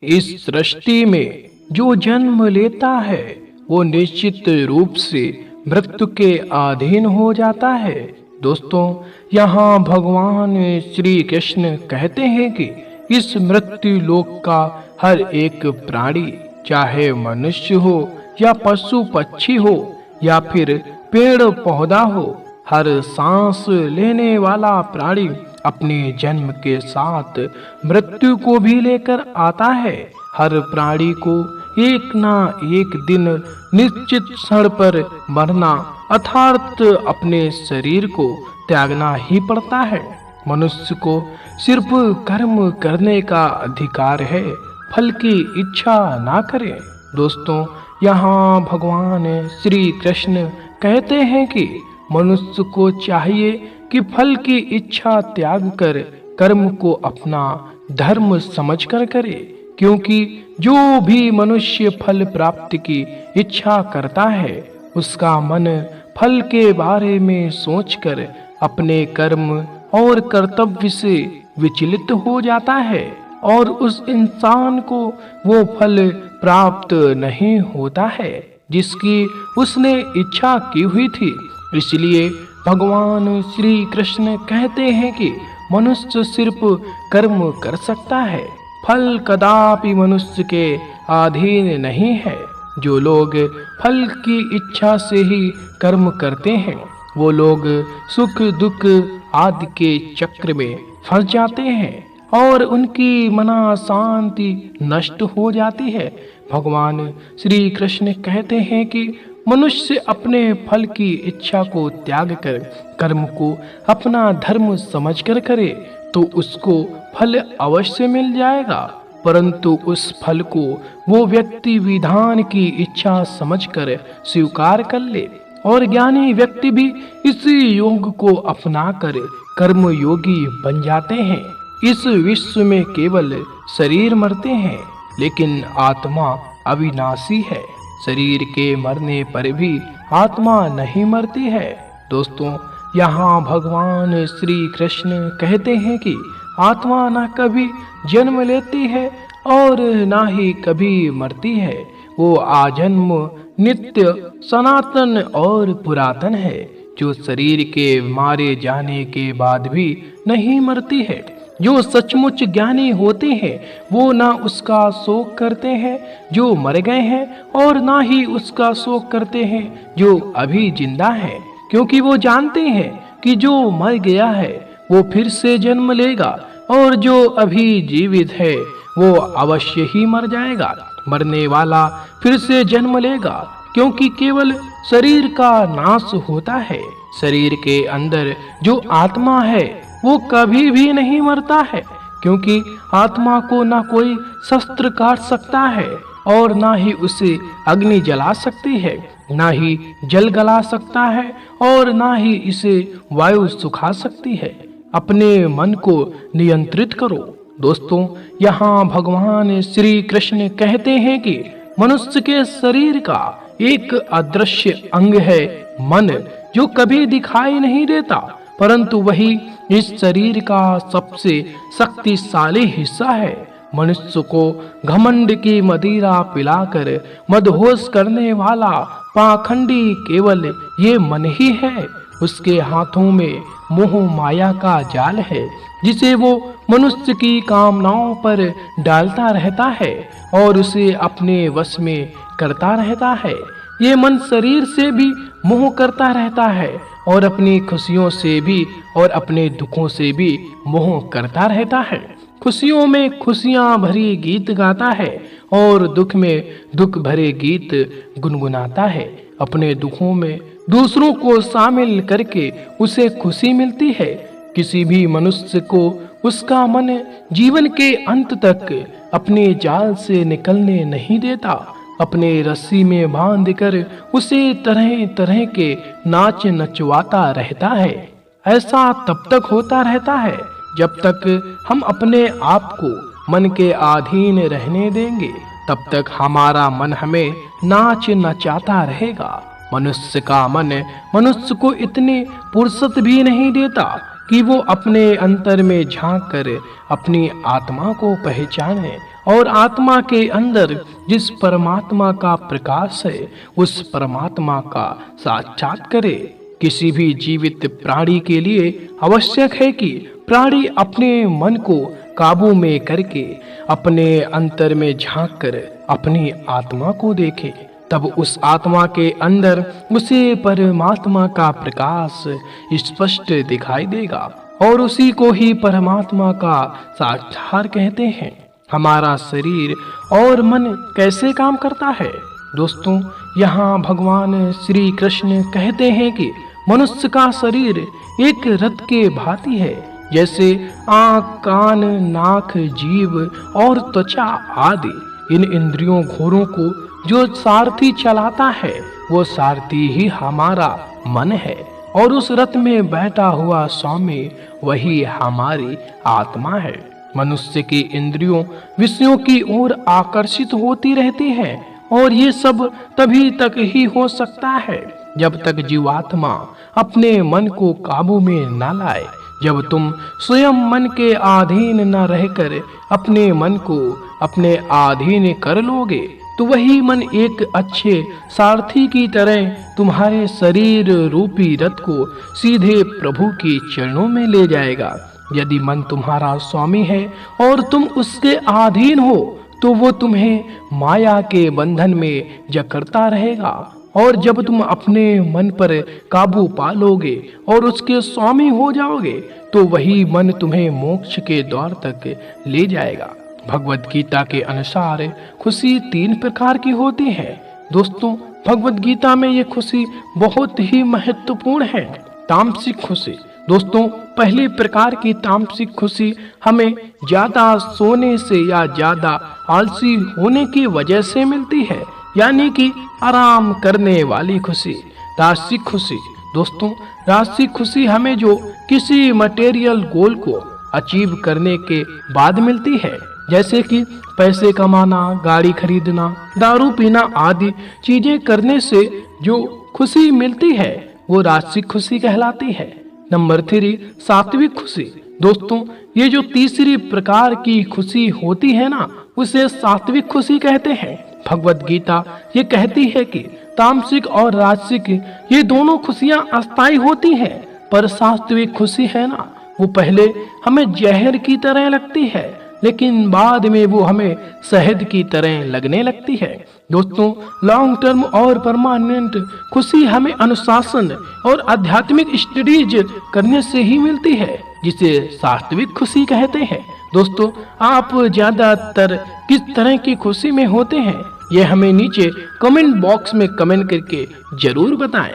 इस सृष्टि में जो जन्म लेता है वो निश्चित रूप से मृत्यु के अधीन हो जाता है। दोस्तों, यहाँ भगवान श्री कृष्ण कहते हैं कि इस मृत्यु लोक का हर एक प्राणी, चाहे मनुष्य हो या पशु पक्षी हो या फिर पेड़ पौधा हो, हर सांस लेने वाला प्राणी अपने जन्म के साथ मृत्यु को भी लेकर आता है। हर प्राणी को एक ना एक दिन निश्चित क्षण पर मरना अर्थात अपने शरीर को त्यागना ही पड़ता है। मनुष्य को सिर्फ कर्म करने का अधिकार है, फल की इच्छा ना करे। दोस्तों, यहाँ भगवान श्री कृष्ण कहते हैं कि मनुष्य को चाहिए कि फल की इच्छा त्याग कर कर्म को अपना धर्म समझकर करे, क्योंकि जो भी मनुष्य फल प्राप्ति की इच्छा करता है उसका मन फल के बारे में सोचकर अपने कर्म और कर्तव्य से विचलित हो जाता है और उस इंसान को वो फल प्राप्त नहीं होता है जिसकी उसने इच्छा की हुई थी। इसलिए भगवान श्री कृष्ण कहते हैं कि मनुष्य सिर्फ कर्म कर सकता है, फल कदापि मनुष्य के अधीन नहीं है। जो लोग फल की इच्छा से ही कर्म करते हैं वो लोग सुख दुख आदि के चक्र में फंस जाते हैं और उनकी मना शांति नष्ट हो जाती है। भगवान श्री कृष्ण कहते हैं कि मनुष्य अपने फल की इच्छा को त्याग कर कर्म को अपना धर्म समझकर करे तो उसको फल अवश्य मिल जाएगा, परंतु उस फल को वो व्यक्ति विधान की इच्छा समझकर स्वीकार कर ले। और ज्ञानी व्यक्ति भी इसी योग को अपनाकर कर्म योगी बन जाते हैं। इस विश्व में केवल शरीर मरते हैं, लेकिन आत्मा अविनाशी है। शरीर के मरने पर भी आत्मा नहीं मरती है। दोस्तों, यहाँ भगवान श्री कृष्ण कहते हैं कि आत्मा न कभी जन्म लेती है और ना ही कभी मरती है। वो आजन्म नित्य सनातन और पुरातन है, जो शरीर के मारे जाने के बाद भी नहीं मरती है। जो सचमुच ज्ञानी होते हैं वो ना उसका शोक करते हैं जो मर गए हैं और ना ही उसका शोक करते हैं जो अभी जिंदा है, क्योंकि वो जानते हैं कि जो मर गया है वो फिर से जन्म लेगा और जो अभी जीवित है वो अवश्य ही मर जाएगा। मरने वाला फिर से जन्म लेगा, क्योंकि केवल शरीर का नाश होता है। शरीर के अंदर जो आत्मा है वो कभी भी नहीं मरता है, क्योंकि आत्मा को ना कोई शस्त्र काट सकता है और ना ही उसे अग्नि जला सकती है, ना ही जल गला सकता है और ना ही इसे वायु सुखा सकती है। अपने मन को नियंत्रित करो। दोस्तों, यहाँ भगवान श्री कृष्ण कहते हैं कि मनुष्य के शरीर का एक अदृश्य अंग है मन, जो कभी दिखाई नहीं देता, परंतु वही इस शरीर का सबसे शक्तिशाली हिस्सा है। मनुष्य को घमंड की मदिरा पिलाकर मदहोश करने वाला पाखंडी केवल ये मन ही है। उसके हाथों में मोह माया का जाल है, जिसे वो मनुष्य की कामनाओं पर डालता रहता है और उसे अपने वश में करता रहता है। ये मन शरीर से भी मोह करता रहता है और अपनी खुशियों से भी और अपने दुखों से भी मोह करता रहता है। खुशियों में खुशियां भरी गीत गाता है और दुख में दुख भरे गीत गुनगुनाता है। अपने दुखों में दूसरों को शामिल करके उसे खुशी मिलती है। किसी भी मनुष्य को उसका मन जीवन के अंत तक अपने जाल से निकलने नहीं देता। अपने रस्सी में बांधकर उसे तरह तरह के नाच नचवाता रहता है। ऐसा तब तक होता रहता है जब तक हम अपने आप को मन के अधीन रहने देंगे, तब तक हमारा मन हमें नाच नचाता रहेगा। मनुष्य का मन मनुष्य को इतनी फुर्सत भी नहीं देता कि वो अपने अंतर में झांक कर अपनी आत्मा को पहचाने और आत्मा के अंदर जिस परमात्मा का प्रकाश है उस परमात्मा का साक्षात करे। किसी भी जीवित प्राणी के लिए आवश्यक है कि प्राणी अपने मन को काबू में करके अपने अंतर में झांक कर अपनी आत्मा को देखे। तब उस आत्मा के अंदर उसे परमात्मा का प्रकाश स्पष्ट दिखाई देगा और उसी को ही परमात्मा का साक्षात कहते हैं। हमारा शरीर और मन कैसे काम करता है? दोस्तों, यहाँ भगवान श्री कृष्ण कहते हैं कि मनुष्य का शरीर एक रथ के भांति है। जैसे आँख, कान, नाक, जीभ और त्वचा आदि इन इंद्रियों घोरों को जो सारथी चलाता है वो सारथी ही हमारा मन है और उस रथ में बैठा हुआ स्वामी वही हमारी आत्मा है। मनुष्य की इंद्रियों विषयों की ओर आकर्षित होती रहती हैं और ये सब तभी तक ही हो सकता है जब तक जीवात्मा अपने मन को काबू में न लाए। जब तुम स्वयं मन के अधीन न रहकर अपने मन को अपने अधीन कर लोगे तो वही मन एक अच्छे सारथी की तरह तुम्हारे शरीर रूपी रथ को सीधे प्रभु के चरणों में ले जाएगा। यदि मन तुम्हारा स्वामी है और तुम उसके अधीन हो तो वो तुम्हें माया के बंधन में जकड़ता रहेगा और जब तुम अपने मन पर काबू पा लोगे और उसके स्वामी हो जाओगे तो वही मन तुम्हें मोक्ष के द्वार तक ले जाएगा। भगवत गीता के अनुसार खुशी 3 प्रकार की होती है। दोस्तों, भगवत गीता में ये खुशी बहुत ही महत्वपूर्ण है। तामसिक खुशी। दोस्तों, पहले प्रकार की तामसिक खुशी हमें ज्यादा सोने से या ज्यादा आलसी होने की वजह से मिलती है, यानी कि आराम करने वाली खुशी। राजसिक खुशी। दोस्तों, राजसिक खुशी हमें जो किसी मटेरियल गोल को अचीव करने के बाद मिलती है, जैसे कि पैसे कमाना, गाड़ी खरीदना, दारू पीना आदि चीजें करने से जो खुशी मिलती है वो राजसिक खुशी कहलाती है। नंबर 3, सात्विक खुशी। दोस्तों, ये जो तीसरी प्रकार की खुशी होती है ना, उसे सात्विक खुशी कहते हैं। भगवत गीता ये कहती है कि तामसिक और राजसिक ये दोनों खुशियां अस्थायी होती हैं, पर सात्विक खुशी है ना, वो पहले हमें जहर की तरह लगती है लेकिन बाद में वो हमें शहद की तरह लगने लगती है। दोस्तों, लॉन्ग टर्म और परमानेंट खुशी हमें अनुशासन और आध्यात्मिक स्टडीज करने से ही मिलती है, जिसे सात्विक खुशी कहते हैं। दोस्तों, आप ज्यादातर किस तरह की खुशी में होते हैं, ये हमें नीचे कमेंट बॉक्स में कमेंट करके जरूर बताएं।